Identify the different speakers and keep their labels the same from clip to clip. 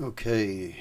Speaker 1: Okay.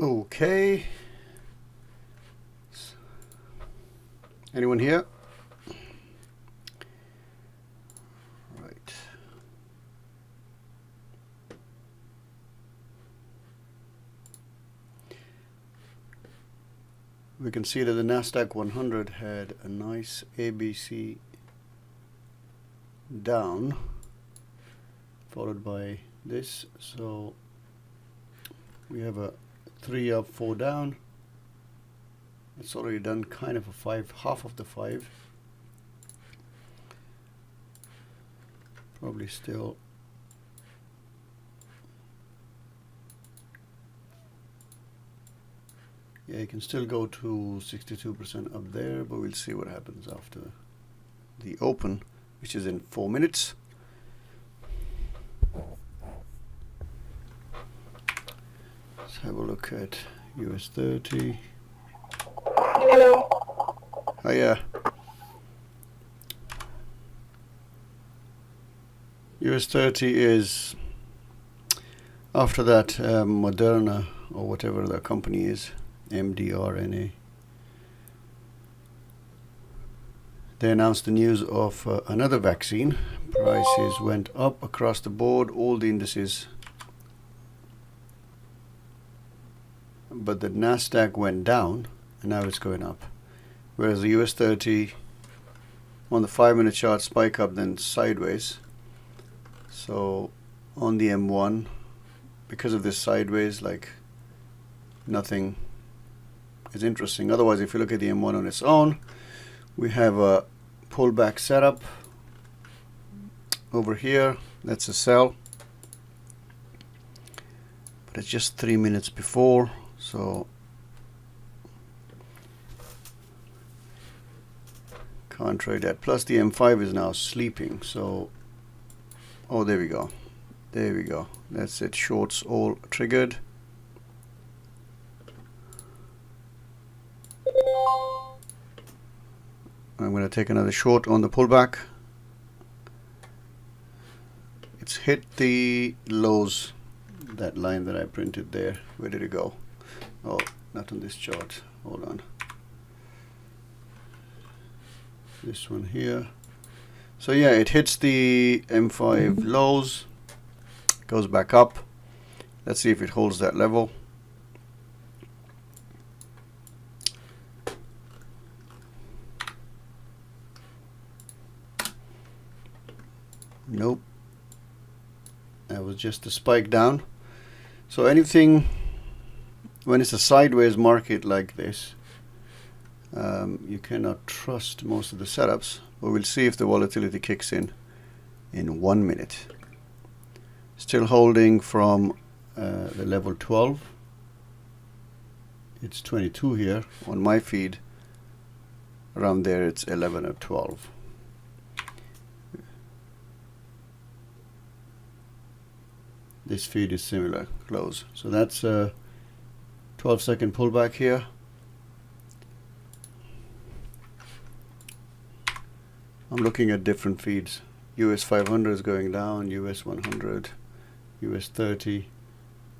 Speaker 1: Okay. Anyone here? Right. We can see that the Nasdaq 100 had a nice ABC down, followed by this. So we have a 3 up, 4 down. It's already done kind of a 5, half of the 5. Probably still you can still go to 62% up there, but we'll see what happens after the open, which is in 4 minutes. Let's have a look at US 30.
Speaker 2: Hello.
Speaker 1: Hiya. US 30 is after that Moderna or whatever the company is, mRNA. They announced the news of another vaccine. Prices went up across the board, all the indices. But the Nasdaq went down and now it's going up. Whereas the US 30 on the 5-minute chart spike up then sideways. So on the M1, because of this sideways, like nothing is interesting. Otherwise, if you look at the M1 on its own, we have a pullback setup over here. That's a sell, but it's just 3 minutes before, so can't trade that. Plus the M5 is now sleeping, so oh, there we go. There we go. That's it. Shorts all triggered. I'm going to take another short on the pullback. It's hit the lows, that line that I printed there. Where did it go? Oh, not on this chart. Hold on. This one here. So yeah, it hits the M5 lows, goes back up. Let's see if it holds that level. Nope. That was just a spike down. So anything, when it's a sideways market like this, you cannot trust most of the setups, but we'll see if the volatility kicks in 1 minute. Still holding from the level 12. It's 22 here on my feed. Around there it's 11 or 12. This feed is similar, close. So that's a 12-second pullback here. I'm looking at different feeds. US 500 is going down, US 100, US 30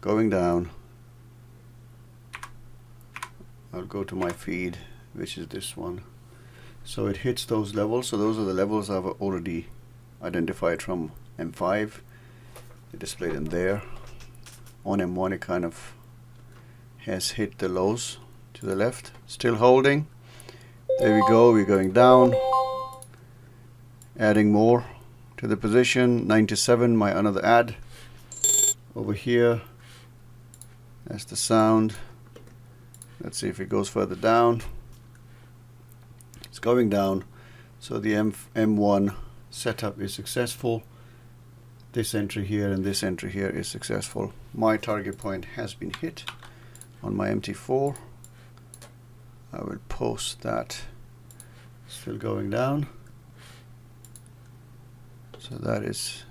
Speaker 1: going down. I'll go to my feed, which is this one. So it hits those levels. So those are the levels I've already identified from M5. They displayed them there. On M1 it kind of has hit the lows to the left. Still holding. There we go, we're going down. Adding more to the position. 97, my another add. Over here. That's the sound. Let's see if it goes further down. It's going down. So the M1 setup is successful. This entry here and this entry here is successful. My target point has been hit on my MT4. I will post that. Still going down. So that is.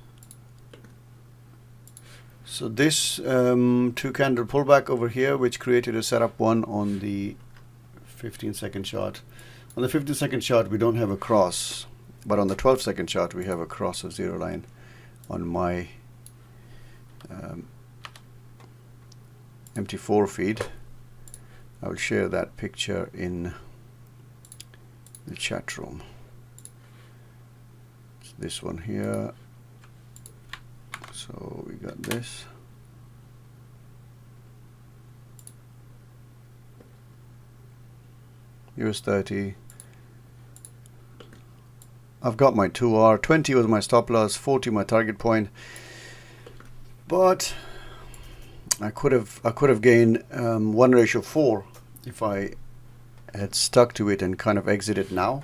Speaker 1: So this 2-candle pullback over here, which created a setup 1 on the 15-second chart. On the 15-second chart, we don't have a cross, but on the 12-second chart, we have a cross of 0 line on my MT4 feed. I will share that picture in the chat room. It's this one here. So we got this. US 30. I've got my 2R. 20 was my stop loss, 40 my target point. But I could have gained 1:4 if I had stuck to it and kind of exited now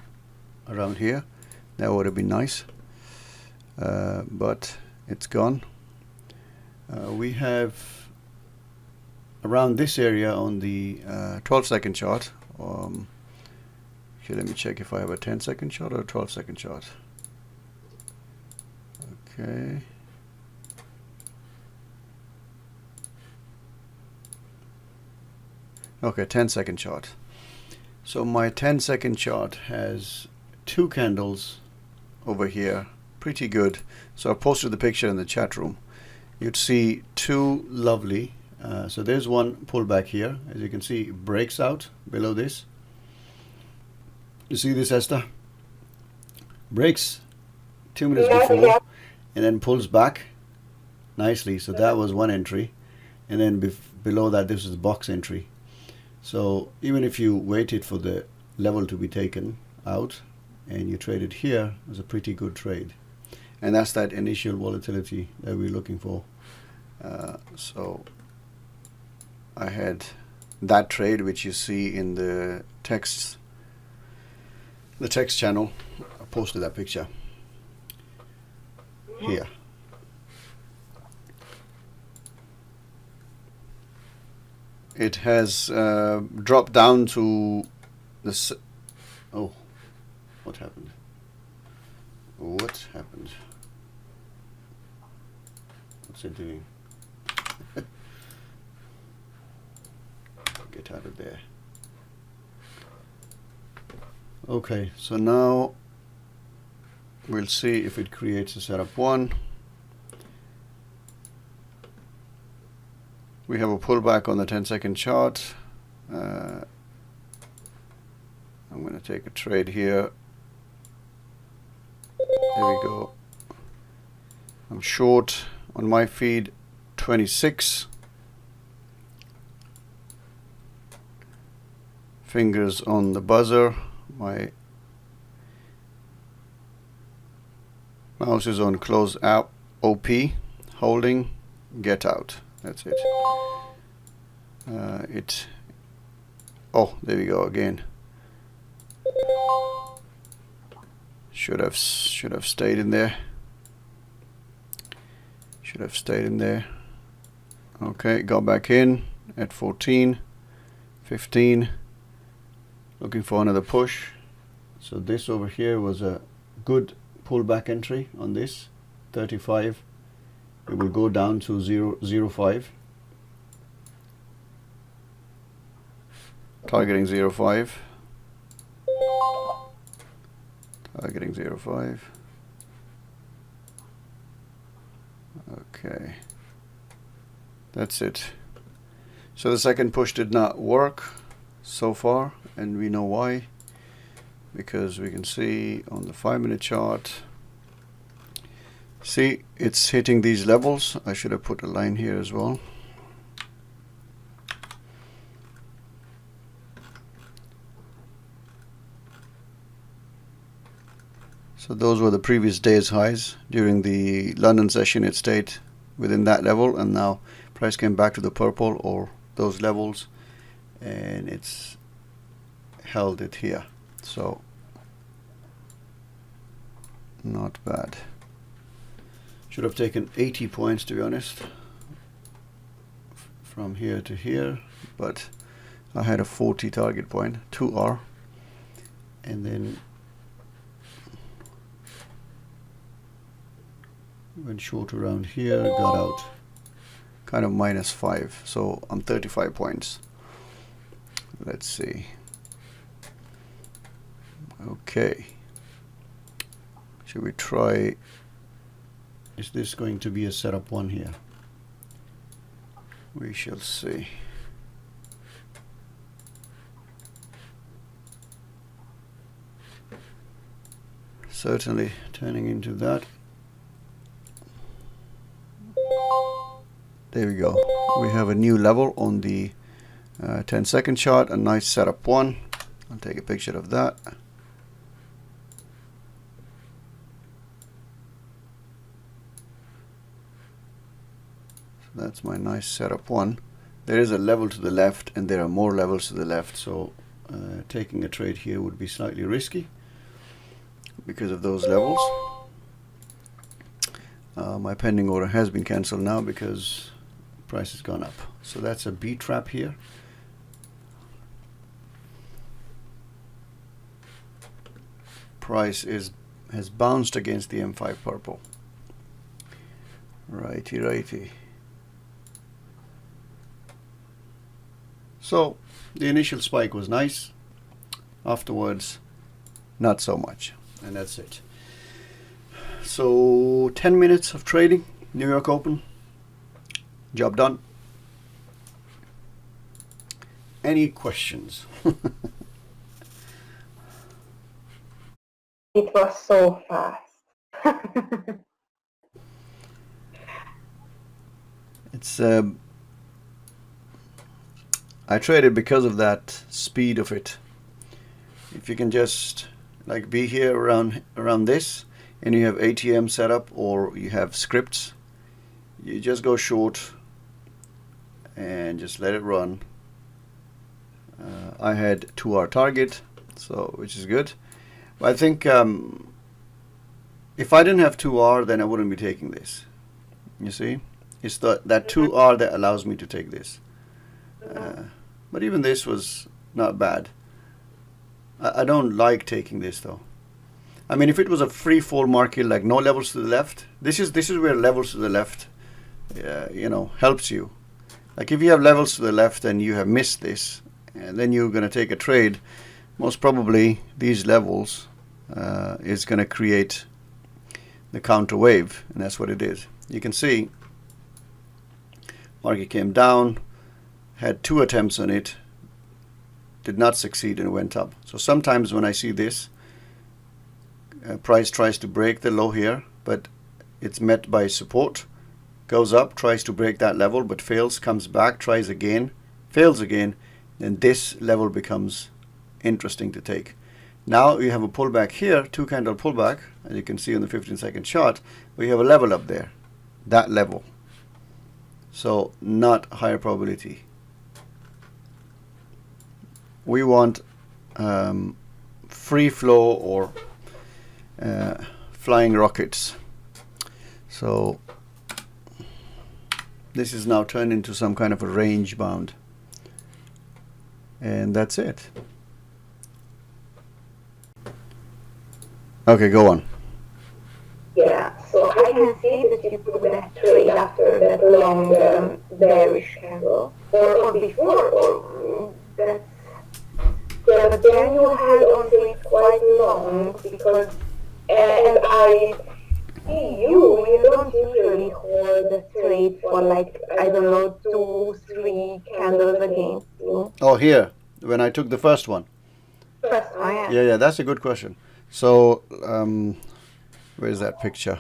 Speaker 1: around here. That would have been nice. But it's gone. We have around this area on the 12-second chart. Okay, let me check if I have a 10-second chart or a 12-second chart. Okay. Okay, 10-second chart. So my 10-second chart has 2 candles over here. Pretty good. So I posted the picture in the chat room. You'd see 2 lovely. So there's one pullback here. As you can see, it breaks out below this. You see this, Esther? Breaks 2 minutes before and then pulls back nicely. So that was one entry. And then below that, this is the box entry. So even if you waited for the level to be taken out and you traded here, it was a pretty good trade. And that's that initial volatility that we're looking for. So I had that trade, which you see in the text channel. I posted that picture here. It has dropped down to this. Oh, what happened? What happened? What's it doing? Get out of there. Okay, so now we'll see if it creates a setup 1. We have a pullback on the 10-second chart. I'm going to take a trade here. There we go. I'm short on my feed 26. Fingers on the buzzer. My mouse is on close out OP, holding, get out. That's it. Oh, there we go again. Should have stayed in there. Should have stayed in there. Okay, got back in at 14, 15. Looking for another push. So this over here was a good pullback entry on this 35. It will go down to 0.05. Targeting 0.5. Targeting 0.5. Okay. That's it. So the second push did not work so far, and we know why. Because we can see on the 5-minute chart, see it's hitting these levels. I should have put a line here as well. So those were the previous day's highs. During the London session it stayed within that level, and now price came back to the purple or those levels, and it's held it here. So not bad. Should have taken 80 points, to be honest, from here to here, but I had a 40 target point, 2R, and then went short around here, got out kind of -5, so I'm 35 points. Let's see. Okay, should we try, is this going to be a setup one here? We shall see. Certainly turning into that. There we go. We have a new level on the 10-second chart, a nice setup one. I'll take a picture of that. So that's my nice setup one. There is a level to the left, and there are more levels to the left, so taking a trade here would be slightly risky because of those levels. My pending order has been cancelled now because price has gone up. So that's a B trap here. Price has bounced against the M5 purple. Righty, righty. So the initial spike was nice. Afterwards, not so much. And that's it. So 10 minutes of trading, New York Open. Job done. Any questions?
Speaker 2: It was so fast.
Speaker 1: It's I traded because of that speed of it. If you can just like be here around this, and you have ATM set up or you have scripts, you just go short and just let it run. I had 2R target, so which is good. But I think if I didn't have 2R, then I wouldn't be taking this. You see, it's that 2R that allows me to take this. But even this was not bad. I don't like taking this though. I mean, if it was a free fall market, like no levels to the left, this is where levels to the left, you know, helps you. Like if you have levels to the left and you have missed this, and then you're going to take a trade, most probably these levels is going to create the counter wave, and that's what it is. You can see market came down, had 2 attempts on it, did not succeed, and it went up. So sometimes when I see this, price tries to break the low here, but it's met by support, goes up, tries to break that level but fails, comes back, tries again, fails again, then this level becomes interesting to take. Now you have a pullback here, 2 candle pullback, as you can see on the 15-second chart. We have a level up there, that level. So not higher probability. We want free flow or flying rockets. So this is now turned into some kind of a range bound, and that's it. Okay, go on.
Speaker 2: Yeah, so I can see that you put that trade after that long bearish candle, or before, or that's, yeah, but then you had on it quite long, because as I see you don't usually hold the trade for like, I don't know, 2-3 candles against you.
Speaker 1: Oh, here, when I took the first one.
Speaker 2: First one, yeah.
Speaker 1: Yeah, that's a good question. So, where's that picture?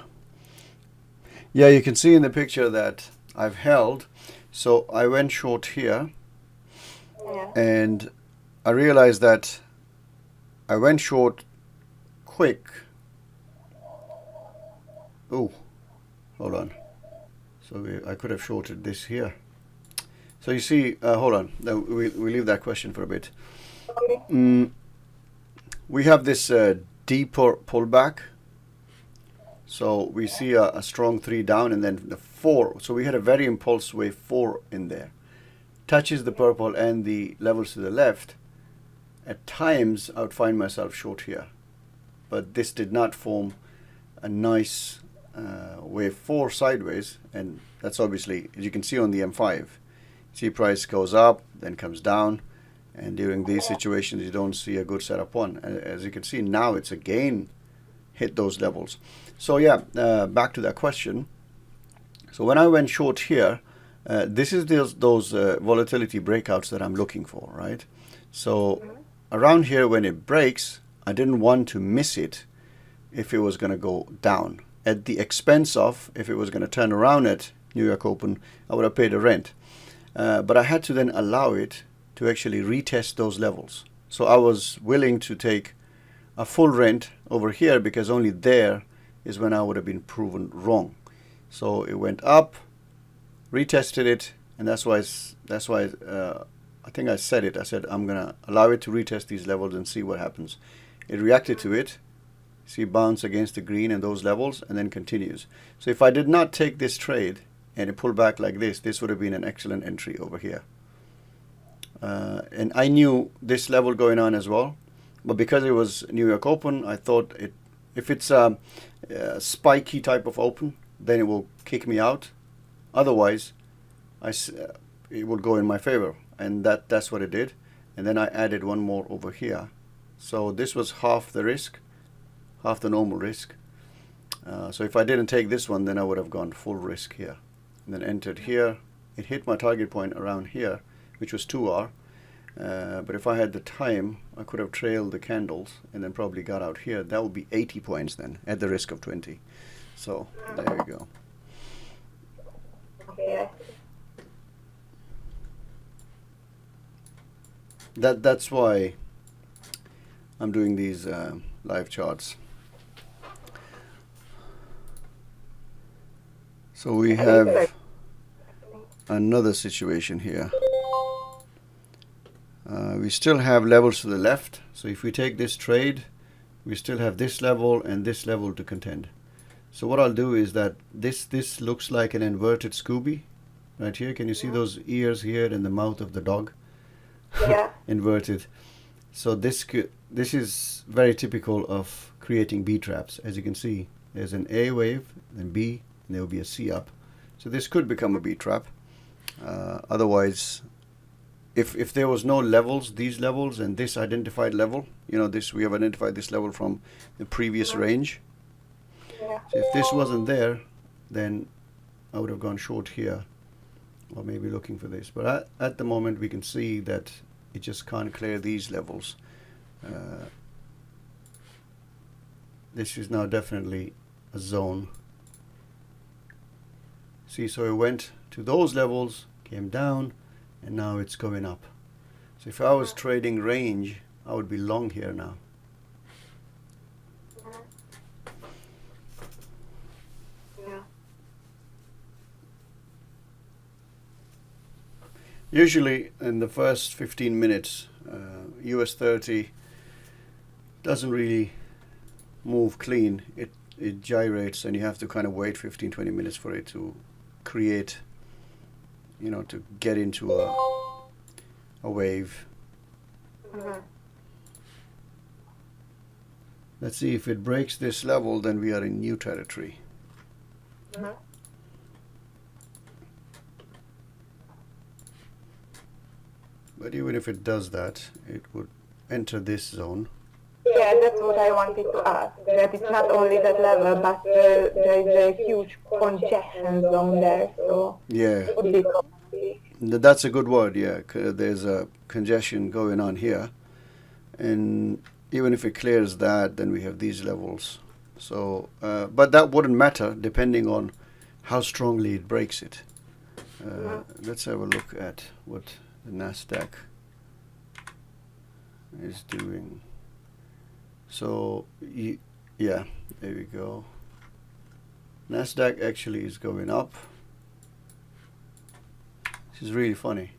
Speaker 1: Yeah, you can see in the picture that I've held. So I went short here,
Speaker 2: Yeah.
Speaker 1: and I realized that I went short quick. Oh, hold on. So I could have shorted this here. So you see, hold on. No, we leave that question for a bit.
Speaker 2: Okay.
Speaker 1: We have this deeper pullback. So we see a strong 3 down and then the 4. So we had a very impulse wave 4 in there. Touches the purple and the levels to the left. At times I would find myself short here. But this did not form a nice wave 4 sideways. And that's obviously, as you can see on the M5. See price goes up, then comes down. And during these situations you don't see a good setup one. And as you can see now, it's again hit those levels. So yeah, back to that question. So when I went short here, this is those volatility breakouts that I'm looking for, right? So around here when it breaks, I didn't want to miss it if it was going to go down. At the expense of, if it was going to turn around at New York Open, I would have paid a rent. But I had to then allow it to actually retest those levels. So I was willing to take a full rent over here because only there is when I would have been proven wrong. So it went up, retested it, and that's why I think I said it. I said I'm gonna allow it to retest these levels and see what happens. It reacted to it. See, bounce against the green and those levels, and then continues. So if I did not take this trade and it pulled back like this would have been an excellent entry over here. And I knew this level going on as well, but because it was New York Open, I thought if it's a spiky type of open, then it will kick me out. Otherwise, it will go in my favor, and that's what it did. And then I added one more over here. So this was half the risk, half the normal risk. So if I didn't take this one, then I would have gone full risk here. And then entered here. It hit my target point around here, which was 2R. But if I had the time, I could have trailed the candles and then probably got out here. That would be 80 points then, at the risk of 20. So there you go.
Speaker 2: Okay.
Speaker 1: That's why I'm doing these live charts. So we have another situation here. We still have levels to the left. So if we take this trade, we still have this level and this level to contend. So what I'll do is that this looks like an inverted Scooby right here. Can you see those ears here and the mouth of the dog?
Speaker 2: Yeah.
Speaker 1: Inverted. So this is very typical of creating B traps. As you can see, there's an A wave, then B, and there will be a C up. So this could become a B trap. Otherwise, if there was no levels, these levels and this identified level, you know, we have identified this level from the previous range.
Speaker 2: Yeah.
Speaker 1: So if this wasn't there, then I would have gone short here, or maybe looking for this. But at the moment, we can see that it just can't clear these levels. this is now definitely a zone. See, so it went to those levels, came down, and now it's going up. So if I was trading range, I would be long here now.
Speaker 2: Yeah.
Speaker 1: Usually in the first 15 minutes, US 30 doesn't really move clean. It gyrates, and you have to kind of wait 15-20 minutes for it to create, you know, to get into a wave. Let's see if it breaks this level, then we are in new territory. But even if it does that, it would enter this zone.
Speaker 2: Yeah, that's what I wanted to ask. That it's not only that level, but there is a huge congestion zone there. So
Speaker 1: Yeah,
Speaker 2: it would be probably.
Speaker 1: that's a good word. Yeah, there's a congestion going on here, and even if it clears that, then we have these levels. So, but that wouldn't matter depending on how strongly it breaks it. Let's have a look at what the Nasdaq is doing. So, yeah, there we go. Nasdaq actually is going up. This is really funny.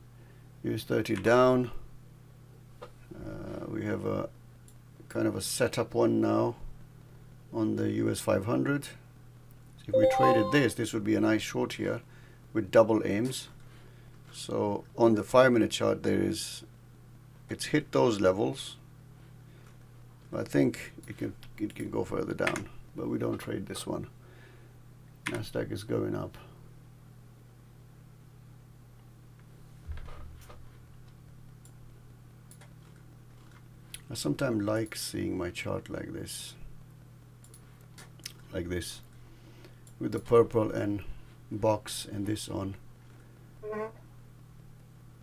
Speaker 1: US 30 down. We have a kind of a setup one now on the US 500. So if we traded this would be a nice short here with double aims. So on the 5-minute chart, it's hit those levels. I think it can go further down, but we don't trade this one. Nasdaq is going up. I sometimes like seeing my chart like this, with the purple and box and this on.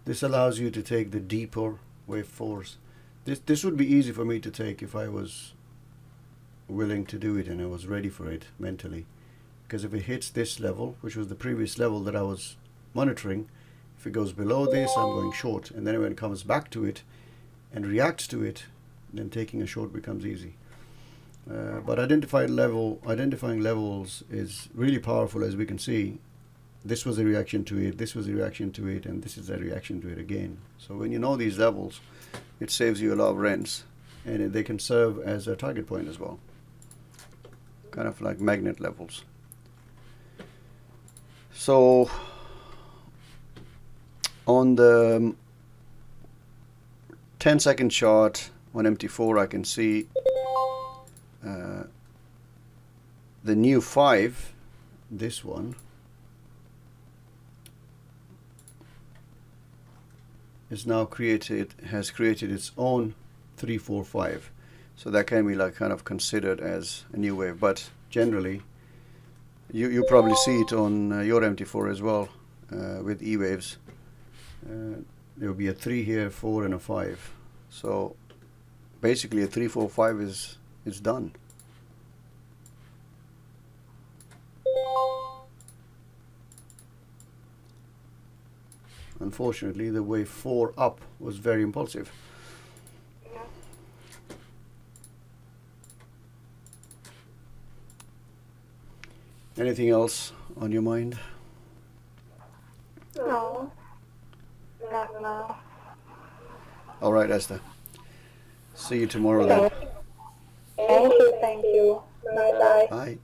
Speaker 1: This allows you to take the deeper wave fours. This would be easy for me to take if I was willing to do it and I was ready for it mentally. Because if it hits this level, which was the previous level that I was monitoring, if it goes below this, I'm going short. And then when it comes back to it and reacts to it, then taking a short becomes easy. But identifying levels is really powerful, as we can see. This was a reaction to it, this was a reaction to it, and this is a reaction to it again. So when you know these levels, it saves you a lot of rents, and they can serve as a target point as well. Kind of like magnet levels. So on the 10-second chart on MT4, I can see the new 5, this one, has created its own 3, 4, 5. So that can be like kind of considered as a new wave. But generally, you probably see it on your MT4 as well with E waves. There will be a 3 here, 4, and a 5. So basically, a 3, 4, 5 is done. Unfortunately, the wave 4 up was very impulsive. Anything else on your mind?
Speaker 2: No, not now.
Speaker 1: All right, Esther. See you tomorrow then.
Speaker 2: Thank you. Bye-bye.
Speaker 1: Bye.